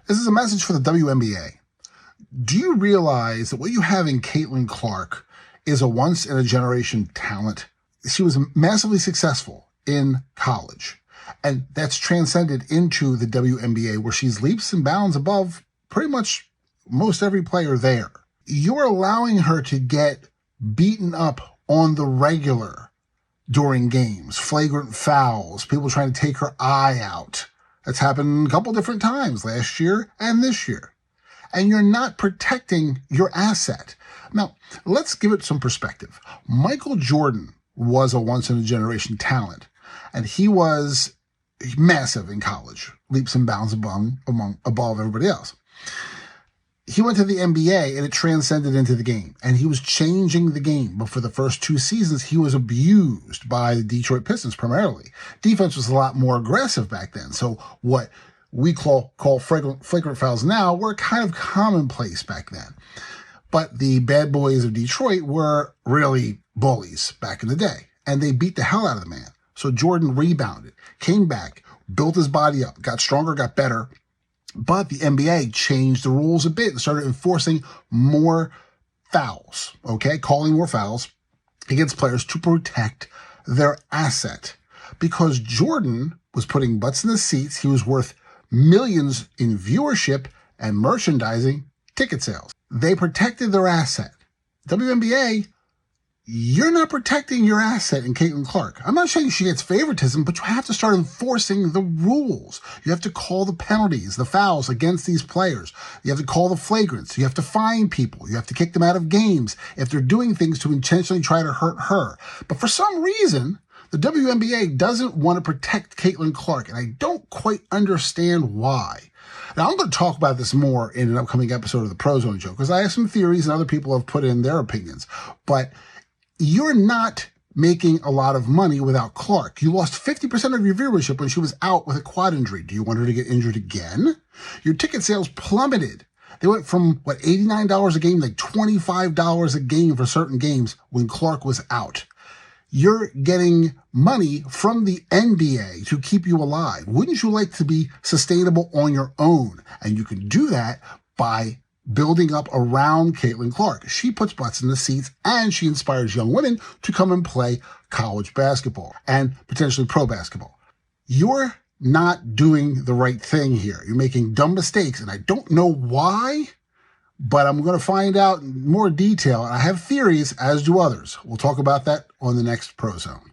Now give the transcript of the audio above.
This is a message for the WNBA. Do you realize that what you have in Caitlin Clark is a once-in-a-generation talent? She was massively successful in college, and that's transcended into the WNBA, where she's leaps and bounds above pretty much most every player there. You're allowing her to get beaten up on the regular during games, flagrant fouls, people trying to take her eye out. That's happened a couple different times last year and this year. And you're not protecting your asset. Now, let's give it some perspective. Michael Jordan was a once-in-a-generation talent, and he was massive in college, leaps and bounds above everybody else. He went to the NBA, and it transcended into the game, and he was changing the game. But for the first 2 seasons, he was abused by the Detroit Pistons primarily. Defense was a lot more aggressive back then, so what we call flagrant fouls now were kind of commonplace back then. But the bad boys of Detroit were really bullies back in the day, and they beat the hell out of the man. So Jordan rebounded, came back, built his body up, got stronger, got better. But the NBA changed the rules a bit and started enforcing more fouls, calling more fouls against players to protect their asset. Because Jordan was putting butts in the seats, he was worth millions in viewership and merchandising ticket sales. They protected their asset. WNBA, you're not protecting your asset in Caitlin Clark. I'm not saying she gets favoritism, but you have to start enforcing the rules. You have to call the penalties, the fouls against these players. You have to call the flagrants. You have to fine people. You have to kick them out of games if they're doing things to intentionally try to hurt her. But for some reason, the WNBA doesn't want to protect Caitlin Clark, and I don't quite understand why. Now, I'm going to talk about this more in an upcoming episode of the ProZone Show, because I have some theories and other people have put in their opinions. But you're not making a lot of money without Clark. You lost 50% of your viewership when she was out with a quad injury. Do you want her to get injured again? Your ticket sales plummeted. They went from, $89 a game, like $25 a game for certain games when Clark was out. You're getting money from the NBA to keep you alive. Wouldn't you like to be sustainable on your own? And you can do that by building up around Caitlin Clark. She puts butts in the seats, and she inspires young women to come and play college basketball and potentially pro basketball. You're not doing the right thing here. You're making dumb mistakes, and I don't know why, but I'm going to find out in more detail. I have theories, as do others. We'll talk about that on the next ProZone.